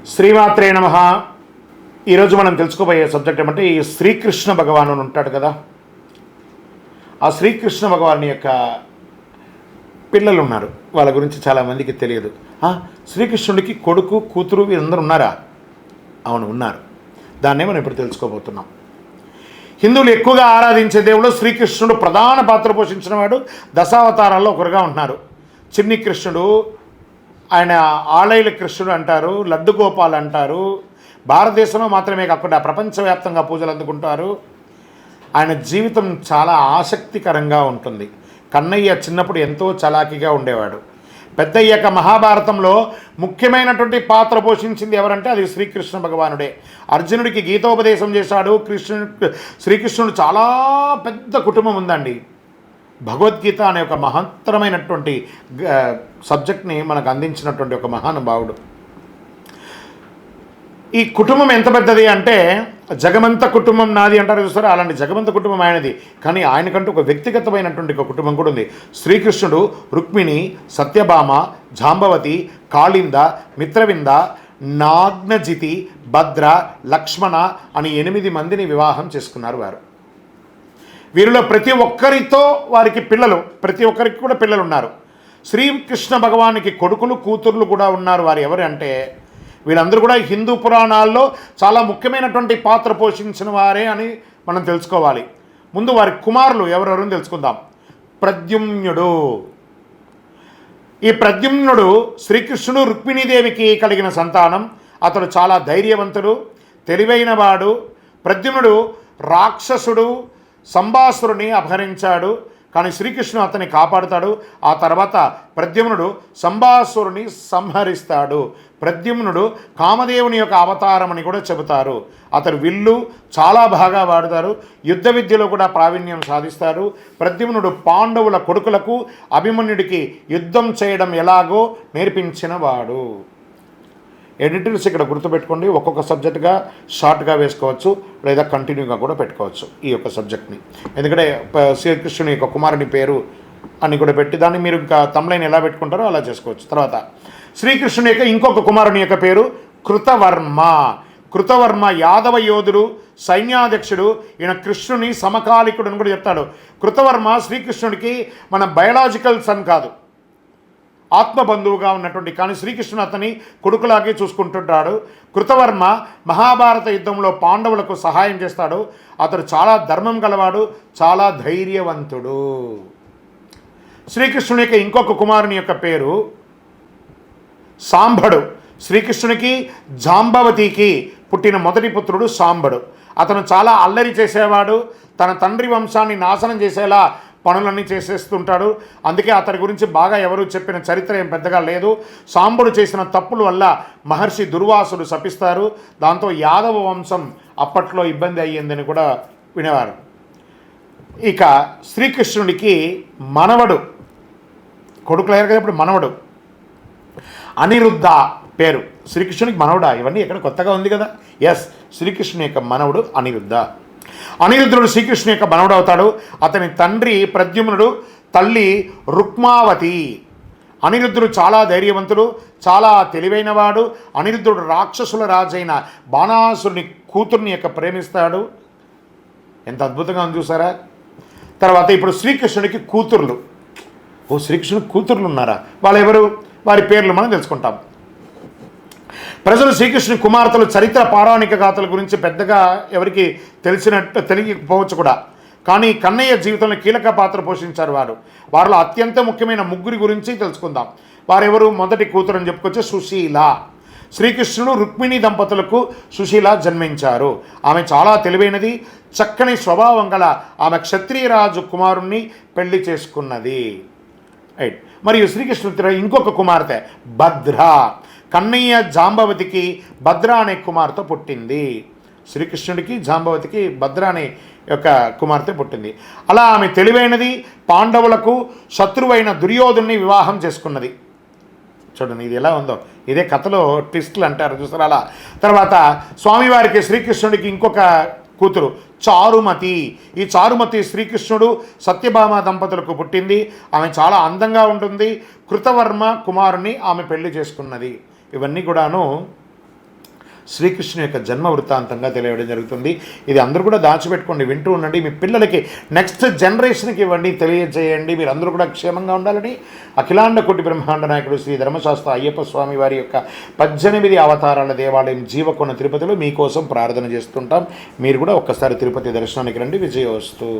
శ్రీమాత్రే నమః. ఈరోజు మనం తెలుసుకోబోయే సబ్జెక్ట్ ఏమంటే ఈ శ్రీకృష్ణ భగవాను ఉంటాడు కదా, ఆ శ్రీకృష్ణ భగవాను యొక్క పిల్లలు ఉన్నారు. వాళ్ళ గురించి చాలామందికి తెలియదు. శ్రీకృష్ణుడికి కొడుకు కూతురు వీరందరూ ఉన్నారా? అవును, ఉన్నారు. దాన్నే మనం ఇప్పుడు తెలుసుకోబోతున్నాం. హిందువులు ఎక్కువగా ఆరాధించే దేవుడు శ్రీకృష్ణుడు ప్రధాన పాత్ర పోషించిన వాడు. దశావతారాల్లో ఒకరుగా ఉంటున్నారు. చిన్ని కృష్ణుడు, ఆయన ఆలైల కృష్ణుడు అంటారు, లడ్డు గోపాల్ అంటారు. భారతదేశంలో మాత్రమే కాకుండా ప్రపంచవ్యాప్తంగా పూజలు అందుకుంటారు. ఆయన జీవితం చాలా ఆసక్తికరంగా ఉంటుంది. కన్నయ్య చిన్నప్పుడు ఎంతో చలాకీగా ఉండేవాడు. పెద్దయ్యాక మహాభారతంలో ముఖ్యమైనటువంటి పాత్ర పోషించింది ఎవరంటే అది శ్రీకృష్ణ భగవానుడే. అర్జునుడికి గీతోపదేశం చేశాడు. శ్రీకృష్ణుడు చాలా పెద్ద కుటుంబం ఉందండి. భగవద్గీత అనే ఒక మహత్తరమైనటువంటి సబ్జెక్ట్ని మనకు అందించినటువంటి ఒక మహానుభావుడు. ఈ కుటుంబం ఎంత పెద్దది అంటే జగమంత కుటుంబం నాది అంటారు చూస్తారా, అలాంటి జగమంత కుటుంబం ఆయనది. కానీ ఆయనకంటూ ఒక వ్యక్తిగతమైనటువంటి ఒక కుటుంబం కూడా ఉంది. శ్రీకృష్ణుడు రుక్మిణి, సత్యభామ, జాంబవతి, కాళింద, మిత్రవింద, నాగ్నజితి, భద్ర, లక్ష్మణ అని 8 మందిని వివాహం చేసుకున్నారు వారు. వీరిలో ప్రతి ఒక్కరితో వారికి పిల్లలు, ప్రతి ఒక్కరికి కూడా పిల్లలు ఉన్నారు. శ్రీకృష్ణ భగవానికి కొడుకులు కూతుర్లు కూడా ఉన్నారు. వారు ఎవరు అంటే వీళ్ళందరూ కూడా హిందూ పురాణాల్లో చాలా ముఖ్యమైనటువంటి పాత్ర పోషించిన వారే అని మనం తెలుసుకోవాలి. ముందు వారి కుమారులు ఎవరెవరని తెలుసుకుందాం. ప్రద్యుమ్నుడు. ఈ ప్రద్యుమ్నుడు శ్రీకృష్ణుడు రుక్మిణీదేవికి కలిగిన సంతానం. అతడు చాలా ధైర్యవంతుడు, తెలివైనవాడు. ప్రద్యుమ్నుడు రాక్షసుడు సంబాసురుని అపహరించాడు, కానీ శ్రీకృష్ణుడు అతన్ని కాపాడుతాడు. ఆ తర్వాత ప్రద్యుమ్నుడు సంబాసురుని సంహరిస్తాడు. ప్రద్యుమ్నుడు కామదేవుని యొక్క అవతారం అని కూడా చెబుతారు. అతడు విల్లు చాలా బాగా వాడుతారు. యుద్ధ విద్యలో కూడా ప్రావీణ్యం సాధిస్తారు. ప్రద్యుమ్నుడు పాండవుల కొడుకులకు అభిమన్యుడికి యుద్ధం చేయడం ఎలాగో నేర్పించిన వాడు. ఎడిటర్స్ ఇక్కడ గుర్తుపెట్టుకోండి, ఒక్కొక్క సబ్జెక్టుగా షార్ట్గా వేసుకోవచ్చు, లేదా కంటిన్యూగా కూడా పెట్టుకోవచ్చు ఈ యొక్క సబ్జెక్ట్ని. ఎందుకంటే శ్రీకృష్ణుని యొక్క కుమారుని పేరు అని కూడా పెట్టి దాన్ని మీరు ఇంకా తమ్లైన్ ఎలా పెట్టుకుంటారో అలా చేసుకోవచ్చు. తర్వాత శ్రీకృష్ణుని యొక్క ఇంకొక కుమారుని యొక్క పేరు కృతవర్మ. కృతవర్మ యాదవ యోధుడు, సైన్యాధ్యక్షుడు. ఈయన కృష్ణుని సమకాలికుడు అని కూడా చెప్తాడు. కృతవర్మ శ్రీకృష్ణుడికి మన బయలాజికల్ సన్ కాదు, ఆత్మబంధువుగా ఉన్నటువంటి, కానీ శ్రీకృష్ణుడు అతని కొడుకులాగే చూసుకుంటుంటాడు. కృతవర్మ మహాభారత యుద్ధంలో పాండవులకు సహాయం చేస్తాడు. అతడు చాలా ధర్మం గలవాడు, చాలా ధైర్యవంతుడు. శ్రీకృష్ణుని యొక్క ఇంకొక కుమారుని యొక్క పేరు సాంబడు. శ్రీకృష్ణునికి జాంబవతికి పుట్టిన మొదటి పుత్రుడు సాంబడు. అతను చాలా అల్లరి చేసేవాడు. తన తండ్రి వంశాన్ని నాశనం చేసేలా పనులన్నీ చేసేస్తుంటాడు. అందుకే అతడి గురించి బాగా ఎవరు చెప్పిన చరిత్ర ఏం పెద్దగా లేదు. సాంబుడు చేసిన తప్పుల వల్ల మహర్షి దుర్వాసుడు శపిస్తారు. దాంతో యాదవ వంశం అప్పట్లో ఇబ్బంది అయ్యిందని కూడా వినేవారు. ఇక శ్రీకృష్ణుడికి మనవడు, కొడుకులు అయ్యారు కదా, ఇప్పుడు మనవడు అనిరుద్ధ పేరు. శ్రీకృష్ణునికి మనవడా? ఇవన్నీ ఎక్కడ కొత్తగా ఉంది కదా. ఎస్, శ్రీకృష్ణుని యొక్క మనవడు అనిరుద్ధ. అనిరుద్ధుడు శ్రీకృష్ణుని యొక్క మనవడు అవుతాడు. అతని తండ్రి ప్రద్యుమ్నుడు, తల్లి రుక్మావతి. అనిరుద్ధుడు చాలా ధైర్యవంతుడు, చాలా తెలివైనవాడు. అనిరుద్ధుడు రాక్షసుల రాజైన బాణాసురుని కూతుర్ని యొక్క ప్రేమిస్తాడు. ఎంత అద్భుతంగా ఉంది చూసారా. తర్వాత ఇప్పుడు శ్రీకృష్ణుడికి కూతుర్లు. శ్రీకృష్ణుడికి కూతుర్లు ఉన్నారా? వాళ్ళు ఎవరు? వారి పేర్లు మనం తెలుసుకుంటాం. ప్రజలు శ్రీకృష్ణుని కుమార్తెలు చరిత్ర పౌరాణిక గాథల గురించి పెద్దగా ఎవరికి తెలియకపోవచ్చు కూడా, కానీ కన్నయ్య జీవితంలో కీలక పాత్ర పోషించారు వారు. వారిలో అత్యంత ముఖ్యమైన 3 గురించి తెలుసుకుందాం. వారెవరు? మొదటి కూతురు అని చెప్పుకొచ్చే సుశీల. శ్రీకృష్ణుడు రుక్మిణి దంపతులకు సుశీల జన్మించారు. ఆమె చాలా తెలివైనది, చక్కని స్వభావం గల ఆమె క్షత్రియరాజు కుమారుణ్ణి పెళ్లి చేసుకున్నది. రైట్. మరియు శ్రీకృష్ణుడు ఇంకొక కుమార్తె భద్ర. కన్నయ్య జాంబవతికి భద్ర అనే కుమార్తె పుట్టింది. శ్రీకృష్ణుడికి జాంబవతికి భద్ర అనే యొక్క కుమార్తె పుట్టింది. అలా ఆమె తెలివైనది, పాండవులకు శత్రువైన దుర్యోధుని వివాహం చేసుకున్నది. చూడండి ఇది ఎలా ఉందో, ఇదే కథలో ట్విస్టులు అంటారు చూసారు అలా. తర్వాత స్వామివారికి శ్రీకృష్ణుడికి ఇంకొక కూతురు చారుమతి. ఈ చారుమతి శ్రీకృష్ణుడు సత్యభామ దంపతులకు పుట్టింది. ఆమె చాలా అందంగా ఉంటుంది. కృతవర్మ కుమారుని ఆమె పెళ్లి చేసుకున్నది. ఇవన్నీ కూడాను శ్రీకృష్ణుని యొక్క జన్మ వృత్తాంతంగా తెలియడం జరుగుతుంది. ఇది అందరూ కూడా దాచిపెట్టుకోండి, వింటూ ఉండండి, మీ పిల్లలకి నెక్స్ట్ జనరేషన్కి ఇవ్వండి, తెలియజేయండి. మీరు అందరూ కూడా క్షేమంగా ఉండాలని అఖిలాండ కోటి బ్రహ్మాండ నాయకుడు శ్రీ ధర్మశాస్త్ర అయ్యప్ప స్వామి వారి యొక్క 18 అవతారాల దేవాలయం జీవకొండ తిరుపతిలో మీకోసం ప్రార్థన చేస్తుంటాం. మీరు కూడా ఒక్కసారి తిరుపతి దర్శనానికి రండి. విజయోస్తు.